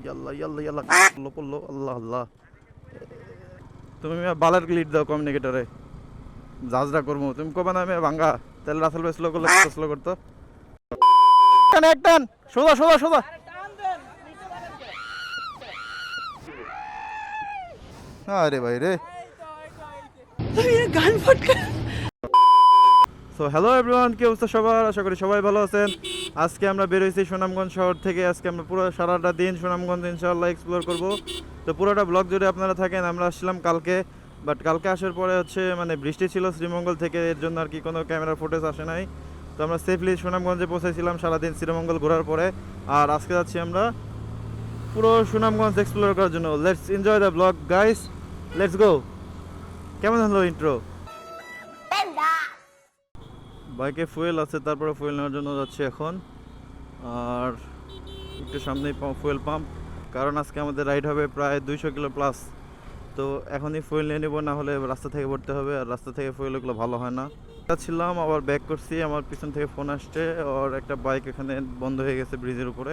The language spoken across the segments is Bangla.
ইয়াল্লা ইয়াল্লা ইয়াল্লা পড়লো পড়লো, আল্লাহ আল্লাহ। তুমি বালের লিড দাও কমিউনিকেটরে, জাজরা করবো। তুমি কবে না আমি ভাঙ্গা, তাহলে রাসেল ভাই স্লো করলে স্লো করতো। এক টান, সোজা সোজা সোজা। আরে ভাই রে, গান ফটকা। সো হ্যালো এভরিওয়ান, কি অবস্থা সবার? আশা করি সবাই ভালো আছেন। আজকে আমরা বেরোইছি সুনামগঞ্জ শহর থেকে। আজকে আমরা পুরো সারাটা দিন সুনামগঞ্জ ইনশাআল্লাহ এক্সপ্লোর করব। তো পুরোটা ব্লগ যদি আপনারা থাকেন, আমরা আসছিলাম কালকে, বাট কালকে আসার পরে মানে বৃষ্টি ছিল শ্রীমঙ্গল থেকে, এর জন্য আর কি কোনো ক্যামেরা ফুটেজ আসে নাই। তো আমরা সেফলি সুনামগঞ্জে পৌঁছেছিলাম সারাদিন শ্রীমঙ্গল ঘোরার পরে। আর আজকে যাচ্ছি আমরা পুরো সুনামগঞ্জ এক্সপ্লোর করার জন্য। Let's enjoy the blog guys, let's go. কেমন হলো ইন্ট্রো? বাইকে ফুয়েল আছে, তারপরে ফুয়েল নেওয়ার জন্য যাচ্ছি এখন। আর একটু সামনেই ফুয়েল পাম্প, কারণ আজকে আমাদের রাইড হবে প্রায় 200 কিলো প্লাস। তো এখনই ফুয়েল নিয়ে নেবো, না হলে রাস্তা থেকে ভরতে হবে, আর রাস্তা থেকে ফুয়েল ওগুলো ভালো হয় না। ছিলাম আবার ব্যাক করছি, আমার পিছন থেকে ফোন আসছে, আর একটা বাইক এখানে বন্ধ হয়ে গেছে ব্রিজের উপরে।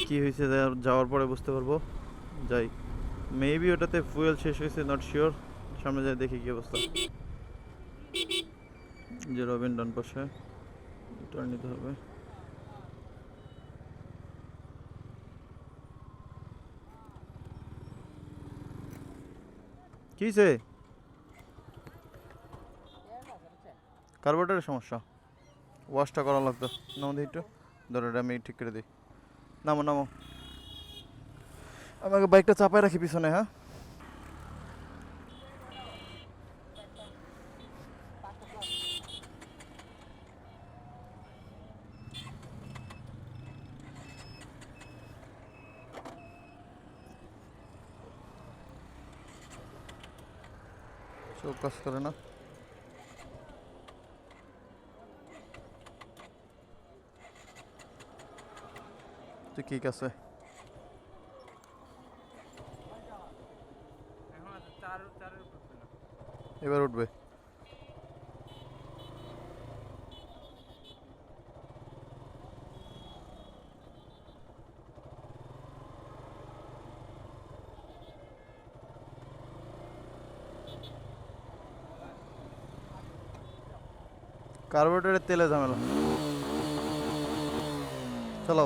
কি হয়েছে যাওয়ার পরে বুঝতে পারবো। যাই, মেবি ওটাতে ফুয়েল শেষ হয়েছে, নট শিওর। সামনে যাই দেখি কি অবস্থা। যে রবিন ডান পাশে টার্ন নিতে হবে। কিছে কার্বোরেটরের সমস্যা, ওয়াশটা করা লাগতো। নামো দিই একটু, ধরো এটা আমি ঠিক করে দিই। নামো নামো, আমাকে বাইকটা চাপায় রাখি পিছনে। হ্যাঁ, সব কাজ করে না। তো ঠিক আছে, এবার উঠবে। কার্বোরেটরের তেলে ঝামেলা। চলো,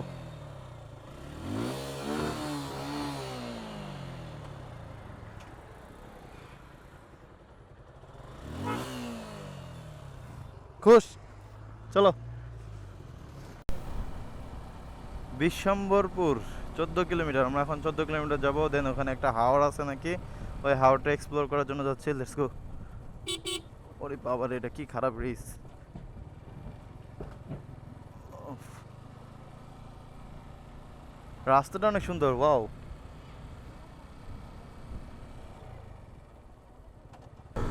খুশ, চলো। বিশ্বম্বরপুর 14 কিলোমিটার। আমরা এখন 14 কিলোমিটার যাবো, দেন ওখানে একটা হাওড় আছে নাকি, ওই হাওড়টা এক্সপ্লোর করার জন্য যাচ্ছি। Let's go. ওরে বাবা রে, এটা কি খারাপ ব্রিজ। রাস্তাটা অনেক সুন্দর, ওয়াও।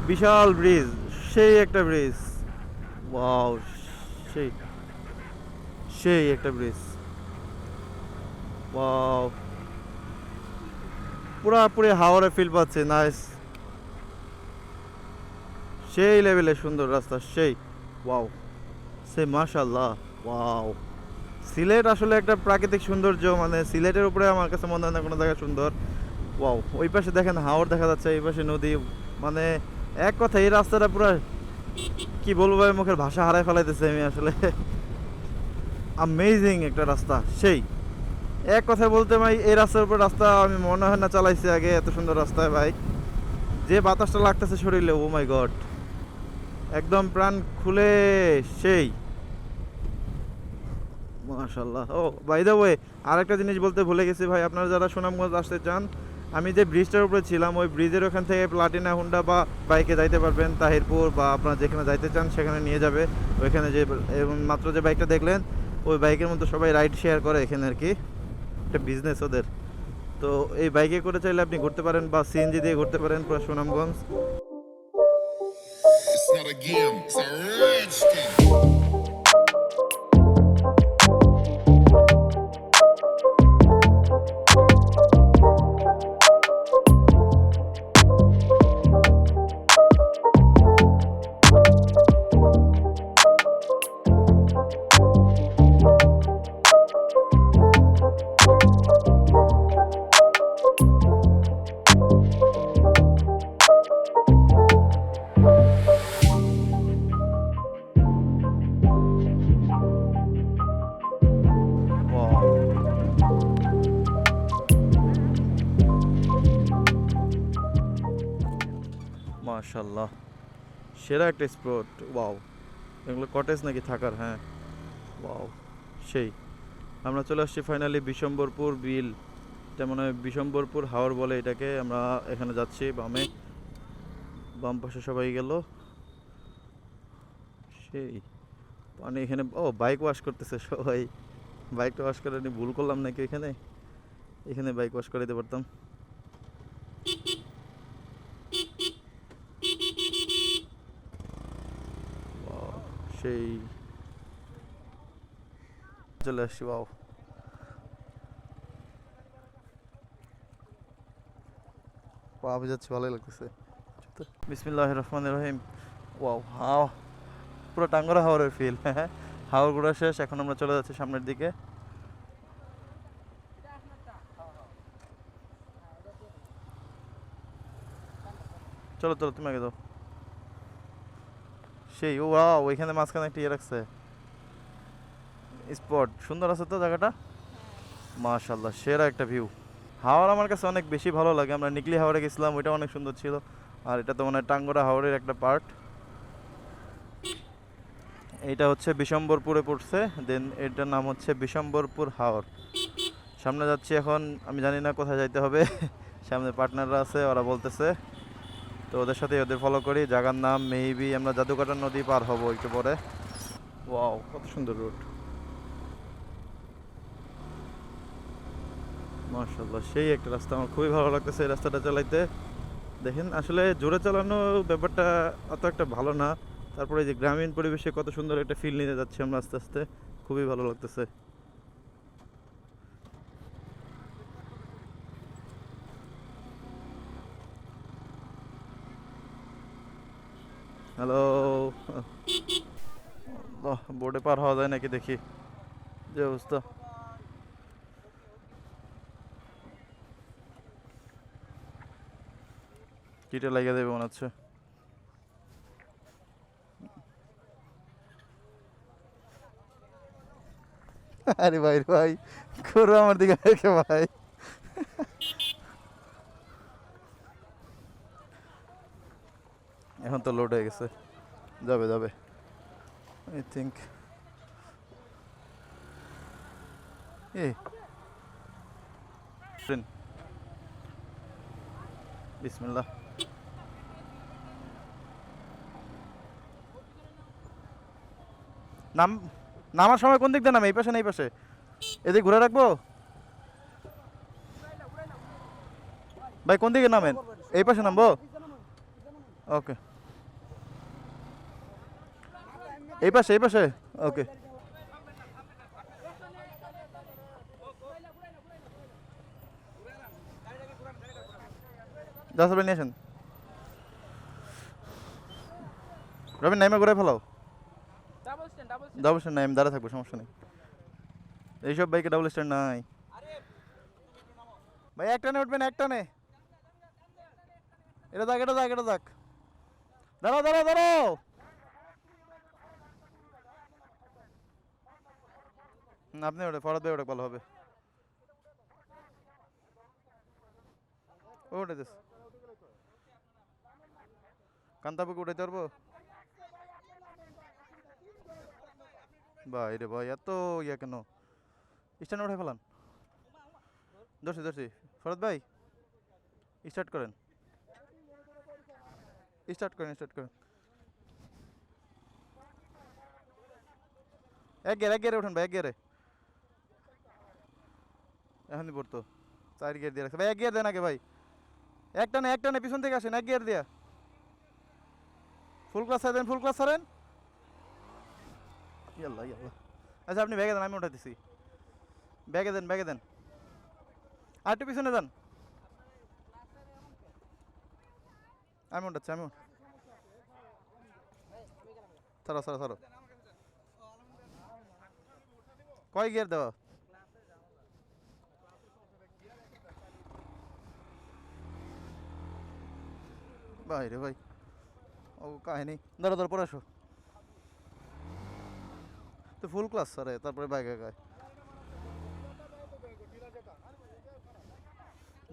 বিশাল ব্রিজ, সেই একটা ব্রিজ, ওয়াও। সেই সেই একটা ব্রিজ, ওয়াও। পুরাপুরি হাওড়ে ফিল পাচ্ছে, নাইস। সেই লেভেলে সুন্দর রাস্তা, সেই ওয়াও, সেই মাশাআল্লাহ, ওয়াও। সিলেট আসলে একটা প্রাকৃতিক সৌন্দর্য, মানে সিলেটের উপরে আমার কাছে মনে হয় না কোনো জায়গা সুন্দর। ওয়াও, ওই পাশে দেখেন হাওড় দেখা যাচ্ছে, এই পাশে নদী। মানে এক কথা, এই রাস্তাটা পুরো কি বলবো ভাই, মুখের ভাষা হারাই ফেলাইতেছে আমি আসলে। অ্যামেজিং একটা রাস্তা, সেই এক কথায় বলতে ভাই, এই রাস্তার উপর রাস্তা আমি মনে হয় না চালাইছি আগে, এত সুন্দর রাস্তায় ভাই। যে বাতাসটা লাগতেছে শরীরে, ও মাই গড, একদম প্রাণ খুলে, সেই মাশাআল্লাহ। ও বাই দ্য ওয়ে, আরেকটা জিনিস বলতে ভুলে গেছি ভাই, আপনারা যারা সুনামগঞ্জ আসতে চান, আমি যে ব্রিজটার উপরে ছিলাম, ওই ব্রিজের ওখান থেকে প্লাটিনা হুন্ডা বা বাইকে যাইতে পারবেন তাহিরপুর, বা আপনারা যেখানে যাইতে চান সেখানে নিয়ে যাবে। ওইখানে যে মাত্র যে বাইকটা দেখলেন, ওই বাইকের মধ্যে সবাই রাইড শেয়ার করে এখানে আর কি, একটা বিজনেস ওদের। তো এই বাইকে করে চাইলে আপনি ঘুরতে পারেন, বা সিএনজি দিয়ে ঘুরতে পারেন পুরো Sunamganj. It's not a game, it's a rich thing. মাশাল্লাহ, সেরা একটা স্পট। ওয়াও, এগুলো কটেজ নাকি থাকার? হ্যাঁ, ওয়াও, সেই। আমরা চলে আসছি ফাইনালি বিশম্বরপুর বিল। এটা মনে হয় বিশম্বরপুর হাওর বলে এটাকে। আমরা এখানে যাচ্ছি বামে, বাম পাশে সবাই গেল। সেই পানি এখানে। ও, বাইক ওয়াশ করতেছে সবাই। বাইকটা ওয়াশ করে নি, ভুল করলাম নাকি? এখানে এখানে বাইক ওয়াশ করে দিতে পারতাম। Wow, সেই চলে আসছি। ওয়াও, পা যাচ্ছে, ভালোই লাগতেছে। বিসমিল্লাহির রহমানির রহিম। ওয়াও, হাওয়া, পুরো টাঙ্গরা হাওরের ফিল। হ্যাঁ, হাওর ঘোরা শেষ, এখন আমরা চলে যাচ্ছি সামনের দিকে। চলো চলো, তুমি আগে দাও। সেই, ও ওয়াও, ওইখানে মাঝখানে একটা ইয়ে রাখছে স্পট। সুন্দর আছে তো জায়গাটা, মাশাল্লাহ, সেরা একটা ভিউ। হাওর আমার কাছে অনেক বেশি ভালো লাগে। আমরা নিকলি হাওরে গেছিলাম, ওইটা অনেক সুন্দর ছিল। আর এটা তো মানে টাঙ্গরা হাওরের একটা পার্ট। এইটা হচ্ছে বিশম্বরপুরে পড়ছে, দেন এটার নাম হচ্ছে বিশম্বরপুর হাওর। সামনে যাচ্ছি এখন, আমি জানি না কোথায় যাইতে হবে। সামনে পার্টনাররা আছে, ওরা বলতেছে, তো ওদের সাথে ওদের ফলো করি। জায়গার নাম মেবি আমরা জাদুকাটা নদী পার হব একটু পরে। ওয়াও, কত সুন্দর রোড, মাশাআল্লাহ, সেই একটা রাস্তা। আমার খুবই ভালো লাগতেছে এই রাস্তাটা চালাইতে। দেখেন, আসলে জোরে চালানো ব্যাপারটা অত একটা ভালো না। তারপরে এই যে গ্রামীণ পরিবেশে কত সুন্দর একটা ফিল নিতে যাচ্ছি আমরা আস্তে আস্তে, খুবই ভালো লাগতেছে। হ্যালো, বোর্ডে পার হওয়া যায় নাকি দেখি, যে অবস্থা। কিটে লাগিয়ে দেবে মনে হচ্ছে। আরে ভাই রে ভাই, করো আমার দিকে রেখে ভাই। এখন তো লোড হয়ে গেছে, যাবে যাবে আই থিঙ্ক। এই ট্রেন, বিসমিল্লাহ। নাম, নামার সময় কোন দিক দিয়ে নামে? এই পাশে না এই পাশে? এদিকে ঘুরে রাখবো ভাই? কোন দিকে নামেন? এই পাশে নামবো? ওকে, এই পাশে এই পাশে। ওকে, জাসার ভাই নিয়ে আসেন। রবিন, নাইমা ঘুরে ফেলাও। ডাবল স্ট্যান্ড নাই, আমি দাঁড়া থাকবো, সমস্যা নেই। এইসব বাইকে ডাবল স্ট্যান্ড নাই ভাই। একটানে উঠবেন, একটানে। এটা দেখ, এটা দেখ, এটা দেখ। দাঁড়াও দাঁড়াও দাঁড়াও। আপনি ওটা ফরাদ ভাই, ওটা ভালো হবে। ওটা দিস, কান্তাপুকে উঠাইতে পারবো? ভাই রে ভাই, এত ইয়া কেন? স্ট্যান্ড উঠে ফেলান। ধরছি ধরছি। ফরাদ ভাই, স্টার্ট করেন, স্টার্ট করেন, স্টার্ট করেন। এক গিয়ারে উঠেন ভাই, এক গিয়ারে। এখনই পড়তো, 4 গিয়ার দিয়ে রাখছে ভাই। এক গিয়ার দেন আগে ভাই। একটা না, একটা না, পিছন থেকে আসেন, এক গিয়ার দিয়া। ফুল ক্লাস ছাড়েন, ফুল ক্লাস ছাড়েন। ইয়াল্লা ইয়াল্লা। আচ্ছা, আপনি ব্যাগে দেন, আমি উঠাইতেছি। ব্যাগে দেন, ব্যাগে দেন। আর একটু পিছনে দেন, আমি উঠাচ্ছি, আমি ছাড়ো ছাড়ো ছাড়ো। কয় গিয়ার দেওয়া? ভাই রে ভাই, ও কাহিনী। ধরো ধরো, পরে আসো। তো ফুল ক্লাস স্যারে, তারপরে বাইক একায়।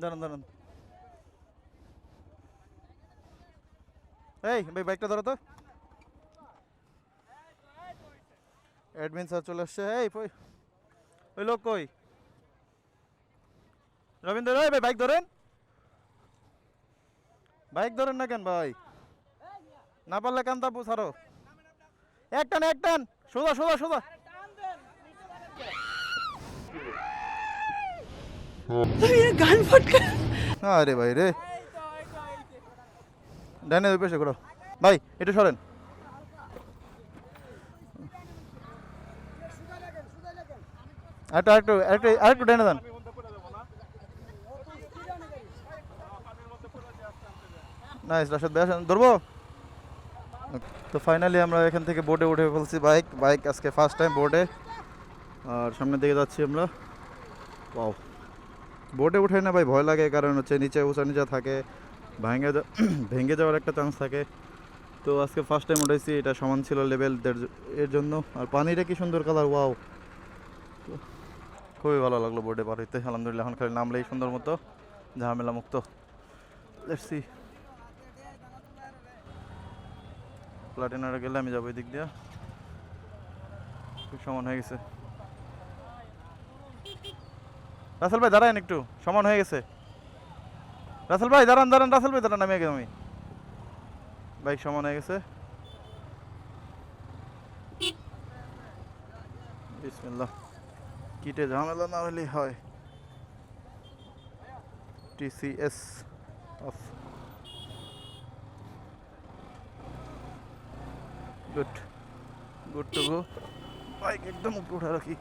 দাঁড়ান দাঁড়ান। এই ভাই বাইকটা ধরো তো। অ্যাডমিন স্যার চলে আসছে। এই ওই লোক কই? রবীন্দ্র, এই ভাই বাইক ধরেন, বাইক ধরেন না কেন ভাই? না পারলে কান্তা ছাড়ো। একটান একটান, সোজা সোজা সোজা। আরে ভাই রে, ডানে ওই পাশে করো ভাই, একটু সরেন। আরেকটু আরেকটু আরেকটু ডানে দেন। নাইস রাশেদ ভাই, আসেন ধরবো। তো ফাইনালি আমরা এখান থেকে বোর্ডে উঠে ফেলছি। বাইক আজকে ফার্স্ট টাইম বোর্ডে। আর সামনের দিকে যাচ্ছি আমরা। ওয়াও, বোর্ডে উঠে না ভাই ভয় লাগে, কারণ হচ্ছে নিচে উঁচা নিচা থাকে, ভেঙে যাওয়ার একটা চান্স থাকে। তো আজকে ফার্স্ট টাইম উঠেছি, এটা সমান ছিল লেভেল এর জন্য। আর পানিটা কি সুন্দর কালার, ওয়াও, খুবই ভালো লাগলো বোর্ডে পার হইতে। আলহামদুলিল্লাহ, এখন খালি নামলেই সুন্দর মতো, ঝামেলা মুক্ত। Let's see. প্লাটিনারে গেলে আমি যাবো এই দিক দিয়ে। খুব সমান হয়ে গেছে। রাসেল ভাই দাঁড়ান, একটু সমান হয়ে গেছে। রাসেল ভাই দাঁড়ান দাঁড়ান, রাসেল ভাই দাঁড়ান, আমি বাইক সমান হয়ে গেছে। বিসমিল্লাহ, কিটে ঝামেলা না হলেই হয়। TCS of, good good to go. Bike একদম উপরে উঠে রাখি,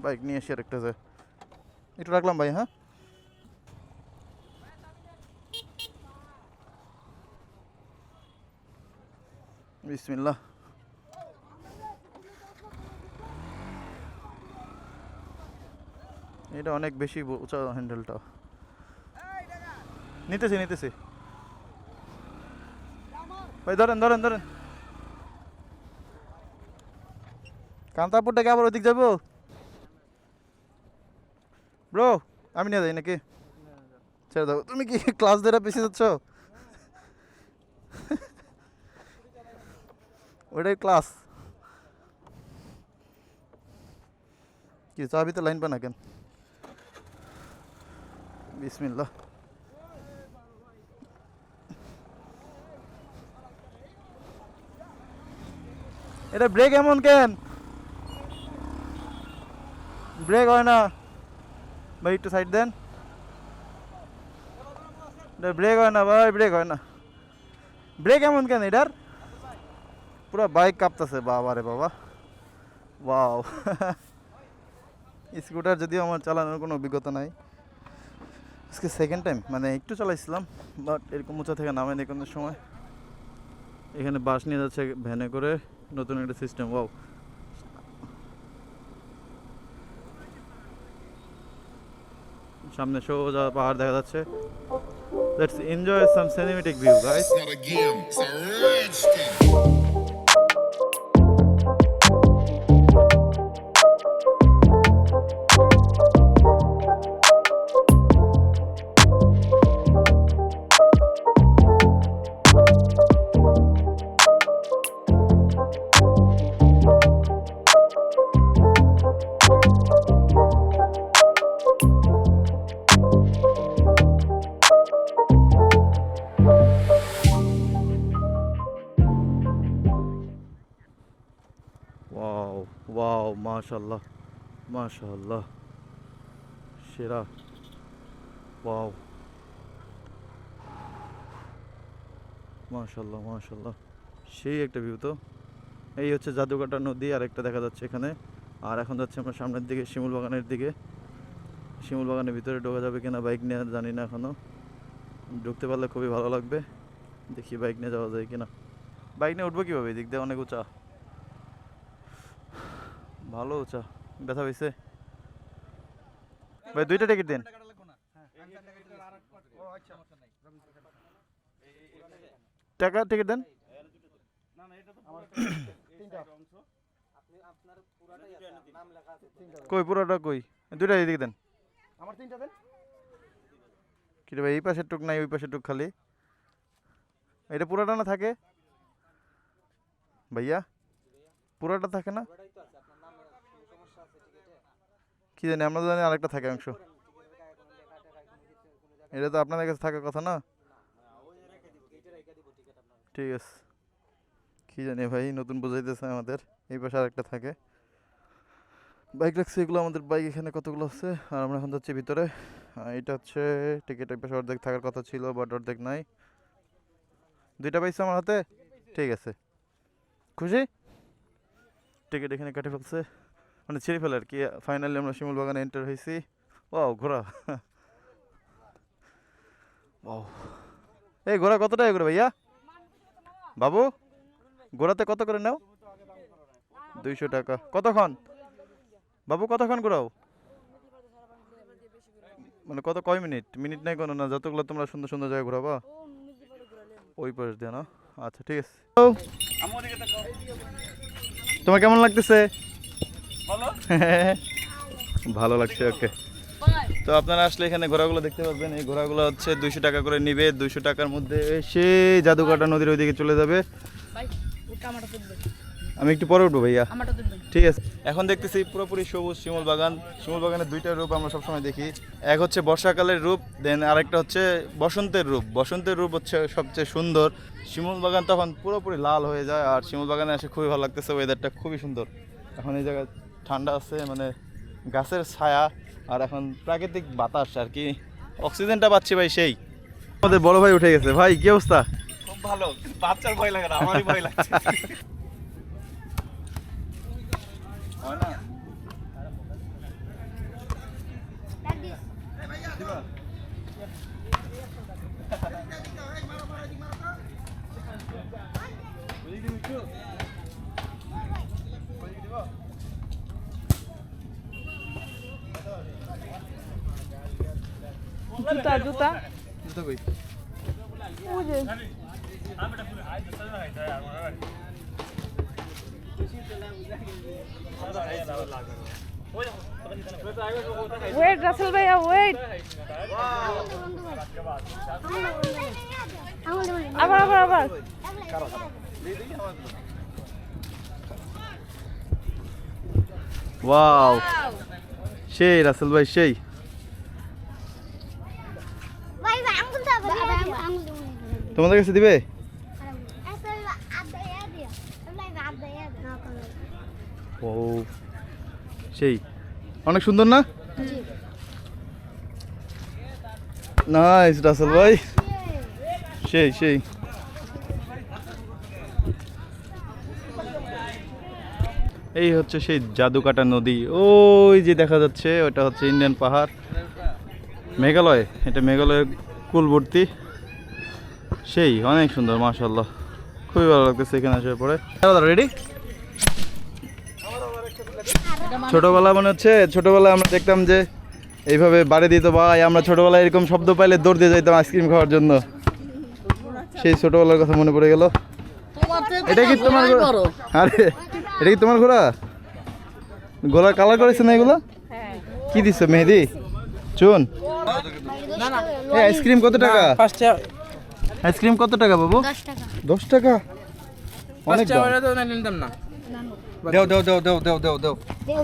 বাইক নিয়ে এসে আরেকটা যায় একটু রাখলাম ভাই। হ্যাঁ, বিসমিল্লাহ। এটা অনেক বেশি উঁচা হ্যান্ডেলটা। নিতেছি ভাই, ধরেন ধরেন ধরেন। কান্তাপুরটাকে আবার ওইদিক যাবো ব্রো, আমি নিয়ে যাই নাকি? ছেড়ে দাও। তুমি কি ক্লাস ধরে পিছিয়ে যাচ্ছ? ওইটাই ক্লাস। কি চাবিতে লাইন পানা কেন? বিসমিল্লাহ। এটা ব্রেক এমন কেন? ব্রেক হয় না ভাই, একটু সাইড দেন। এটা ব্রেক হয় না ভাই, ব্রেক হয় না। ব্রেক এমন কেন এটার? পুরো বাইক কাঁপতেছে, বাবা রে বাবা, ওয়াও। স্কুটার যদিও আমার চালানোর কোনো অভিজ্ঞতা নাই, আজকে সেকেন্ড টাইম, মানে একটু চালাইছিলাম, বাট এরকম উঁচা থেকে নামেনি কোনো সময়। এখানে বাস নিয়ে যাচ্ছে ভ্যানে করে, নতুন একটা সিস্টেম, ওয়াও। সামনে সোজা পাহাড় দেখা যাচ্ছে। Let's enjoy some cinematic view guys. It's not a game, it's a rich thing. Wow wow, মাশাআল্লাহ মাশাআল্লাহ, সেরা, ওয়াও, মাশাআল্লাহ মাশাআল্লাহ, সেই একটা ভিউ তো। এই হচ্ছে জাদুকাটা নদী, আর একটা দেখা যাচ্ছে এখানে। আর এখন যাচ্ছে আমরা সামনের দিকে, শিমুল বাগানের দিকে। শিমুল বাগানের ভিতরে ঢোকা যাবে কিনা বাইক নিয়ে জানি না এখনো, ঢুকতে পারলে খুবই ভালো লাগবে। দেখি বাইক নিয়ে যাওয়া যায় কিনা। বাইক নিয়ে উঠবো কীভাবে? এদিক দিয়ে অনেক উঁচা, ভালো উঁচা, ব্যথা পেয়েছে ভাই। দুইটা টিকিট দিন। টাকা টিকিট দেন। কই পুরোটা কই? দুইটা এদিকে দেন। আমার তিনটা দেন। কি রে ভাই, এই পাশের টুক নাই, ওই পাশের টুক খালি। এটা পুরাটা না থাকে ভাইয়া, পুরাটা থাকে না? কি জানি, আমরা তো জানি আরেকটা থাকে অংশ। এটা তো আপনাদের কাছে থাকার কথা না? ঠিক আছে, কি জানি ভাই, নতুন বুঝাইতেছে আমাদের। এই পাশে আরেকটা থাকে। বাইক রাখছে এগুলো, আমাদের বাইক এখানে কতগুলো আছে। আর আমরা এখন যাচ্ছি ভিতরে। এটা হচ্ছে টিকিট, এই পাশে অর্ধেক থাকার কথা ছিল, বাট অর্ধেক নাই। দুইটা পাইছে আমার হাতে, ঠিক আছে, খুশি। টিকিট এখানে কেটে ফেলছে, মানে ছিঁড়ে ফেলে আর কি। ফাইনালি আমরা শিমুল বাগানে এন্টার হয়েছি। ও ঘোড়া, ও এই ঘোড়া কত টাকা করে ভাইয়া? বাবু ঘোড়াতে কত করে নাও? 200 টাকা। কতক্ষণ বাবু, কতক্ষণ ঘোরাও? মানে কত, কয় মিনিট? মিনিট নাই কোনো না, যতগুলো তোমরা সুন্দর সুন্দর জায়গায় ঘোরাবা ওই পাশ দিয়ে না। আচ্ছা ঠিক আছে। তোমার কেমন লাগতেছে? ভালো লাগছে, ওকে। তো আপনারা আসলে এখানে ঘোড়াগুলো দেখতে পাবেন। এই ঘোড়াগুলো হচ্ছে 200 টাকা করে নিবে। 200 টাকার মধ্যে সেই জাদুকাটা নদীর ওইদিকে চলে যাবে। আমি একটু পরে উঠবো ভাইয়া, ঠিক আছে। এখন দেখতেছি পুরোপুরি সবুজ শিমুল বাগান। শিমুল বাগানের দুইটা রূপ আমরা সবসময় দেখি, এক হচ্ছে বর্ষাকালের রূপ, দেন আরেকটা হচ্ছে বসন্তের রূপ। বসন্তের রূপ হচ্ছে সবচেয়ে সুন্দর। শিমুল বাগান তখন পুরোপুরি লাল হয়ে যায়। আর শিমুল বাগানে এসে খুবই ভালো লাগতেছে, ওয়েদারটা খুবই সুন্দর। এখন এই জায়গায় ঠান্ডা আছে, মানে গাছের ছায়া, আর এখন প্রাকৃতিক বাতাস আর কি, অক্সিজেনটা পাচ্ছি ভাই সেই। আমাদের বড় ভাই উঠে গেছে। ভাই কি অবস্থা? খুব ভালো, বাচ্চার ভয় লাগে না, আমারই ভয় লাগছে। জুতা জুতা জুতো কই? ওই যে ওয়েট রাসেল ভাইয়া ওয়েট, আবার আবার আবার ওয়াও, সেই রাসেল ভাই সেই। তোমাদের কাছে দিবে? ও সেই, অনেক সুন্দর না? নাইস রাসেল ভাই, সেই সেই। এই হচ্ছে সেই জাদুকাটা নদী, ওই যে দেখা যাচ্ছে ওটা হচ্ছে ইন্ডিয়ান পাহাড়, মেঘালয়। এটা মেঘালয়ের কুলবর্তী, সেই অনেক সুন্দর, মাশাআল্লাহ, খুবই ভালো লাগতেছে এখানে আসার পরে। রেডি? ছোটবেলা মনে হচ্ছে, ছোটবেলায় আমরা দেখতাম যে এইভাবে বাড়ি দিত ভাই, আমরা ছোটবেলায় এরকম শব্দ পাইলে দৌড় দিয়ে যাইতাম আইসক্রিম খাওয়ার জন্য। সেই ছোটবেলার কথা মনে পড়ে গেল। এটা কি তোমার ঘোড়া? আরে এটা কি তোমার ঘোড়া? গলার কালার করেছে না এগুলো? কি দিছো, মেহেদি, চুন? আইসক্রিম কত টাকা? আইসক্রিম কত টাকা বাবু? 10 টাকা, অনেক দাম। দাও দাও দাও দাও দাও দাও দাও।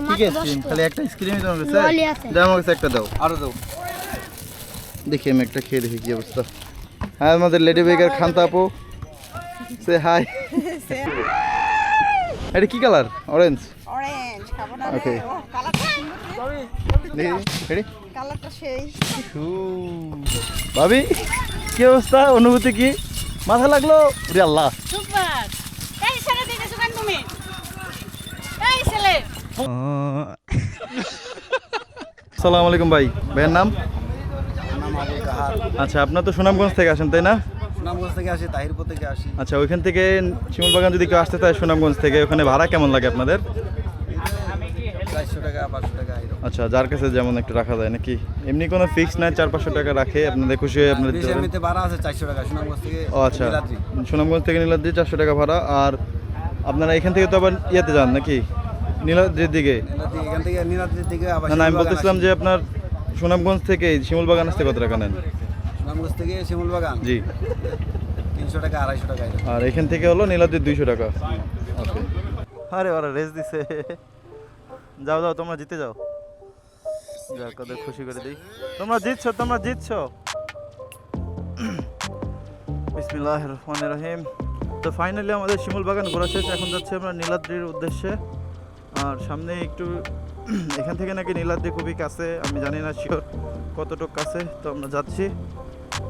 ঠিক আছে, খালি একটা আইসক্রিমই তোমার কাছে? দাও আমার কাছে একটা দাও, আরো দাও। দেখি আমি একটা খেয়ে দেখি কি অবস্থা। হ্যাঁ, আমাদের লেডি বেকার খান্তা আপু, সে হাই। এটা কি কালার? অরেঞ্জ। অরেঞ্জ খাবো না ওকে, দেখি রেডি। কালারটা সেই ভাবি কি অবস্থা, অনুভূতি কি? মাথা লাগলো রে আল্লাহ। সুপার, এই ছেলে দেখেছো কেন তুমি? এই ছেলে। আসসালামু আলাইকুম ভাই, ভাইয়ের নাম? আচ্ছা, আপনার তো সুনামগঞ্জ থেকে আসেন তাই না? সুনামগঞ্জ থেকে আসি, তাহিরপুর থেকে আসি। আচ্ছা, ওইখান থেকে শিমুল বাগান যদি কেউ আসতে চায় সুনামগঞ্জ থেকে, ওখানে ভাড়া কেমন লাগে আপনাদের? 400 টাকা 500 টাকা এরকম। আচ্ছা, যার কাছে যেমন একটু রাখা যায় নাকি? এমনি কোনো ফিক্স নাই, 400-500 টাকা রাখে, আপনাদের খুশি হয়ে আপনাদের দিতে দেশের পারেন। এমনিতে ভাড়া আছে 400 টাকা সুনামগঞ্জ থেকে। ও আচ্ছা, নীলাদ্রি। সুনামগঞ্জ থেকে নীলাদ্রি 400 টাকা ভাড়া। আর আপনারা এখান থেকে তো আবার ইয়েতে যান নাকি, নীলাদ্রির দিকে? নীলাদ্রি, এখান থেকে নীলাদ্রির দিকে আবার না না, আমি শিমুল বাগান বলতেছিলাম আসি। যে আপনার সুনামগঞ্জ থেকে শিমুল বাগান আসতে কত টাকা নেন? সুনামগঞ্জ থেকে শিমুল বাগান জি, 300 টাকা 250 টাকা এরকম। আর এখান থেকে হলো নীলাদ্রির 200 টাকা। ওকে। আরে ওরা রেস দিছে। যাও যাও তোমরা জিতে যাও। যাক ওদের খুশি করে দিই। তোমরা জিতছো। বিসমিল্লাহির রহমানির রহিম। তো ফাইনালি আমাদের শিমুল বাগান ঘোরা শেষ। এখন যাচ্ছি আমরা নীলাদ্রির উদ্দেশ্যে। আর সামনে একটু এখান থেকে নাকি নীলাদ্রি খুবই কাছে, আমি জানি না শিওর কতটুকু কাছে। তো আমরা যাচ্ছি,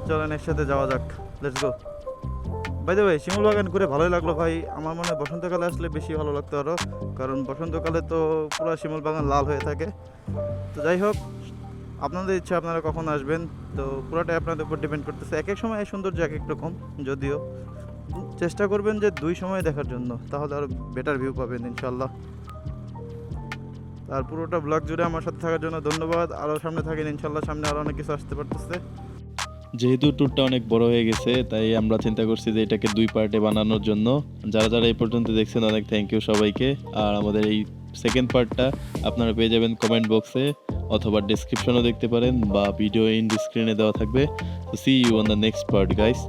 চলেন একসাথে যাওয়া যাক। Let's go. By the way, Shimul Bagan ঘুরে ভালোই লাগলো ভাই। আমার মনে হয় বসন্তকালে আসলে বেশি ভালো লাগতো আরও, কারণ বসন্তকালে তো পুরো শিমুল বাগান লাল হয়ে থাকে। তো যাই হোক, আপনাদের ইচ্ছা আপনারা কখন আসবেন, তো পুরোটাই আপনাদের উপর ডিপেন্ড করতেছে। এক এক সময় এই সৌন্দর্য এক এক রকম, যদিও চেষ্টা করবেন যে 2 সময় দেখার জন্য, তাহলে আরও বেটার ভিউ পাবেন ইনশাল্লাহ। আর পুরোটা ব্লগ জুড়ে আমার সাথে থাকার জন্য ধন্যবাদ। আরও সামনে থাকেন ইনশাল্লাহ, সামনে আরও অনেক কিছু আসতে পারতেছে। যেহেতু ট্যুরটা অনেক বড় হয়ে গেছে, তাই আমরা চিন্তা করছি যে এটাকে 2 পার্টে বানানোর জন্য। যারা এই পর্যন্ত দেখছেন অনেক থ্যাংক ইউ সবাইকে। আর আমাদের এই সেকেন্ড পার্টটা আপনারা পেয়ে যাবেন কমেন্ট বক্সে, অথবা ডেসক্রিপশনও দেখতে পারেন, বা ভিডিও ইন স্ক্রিনে দেওয়া থাকবে। So see you on the next part guys.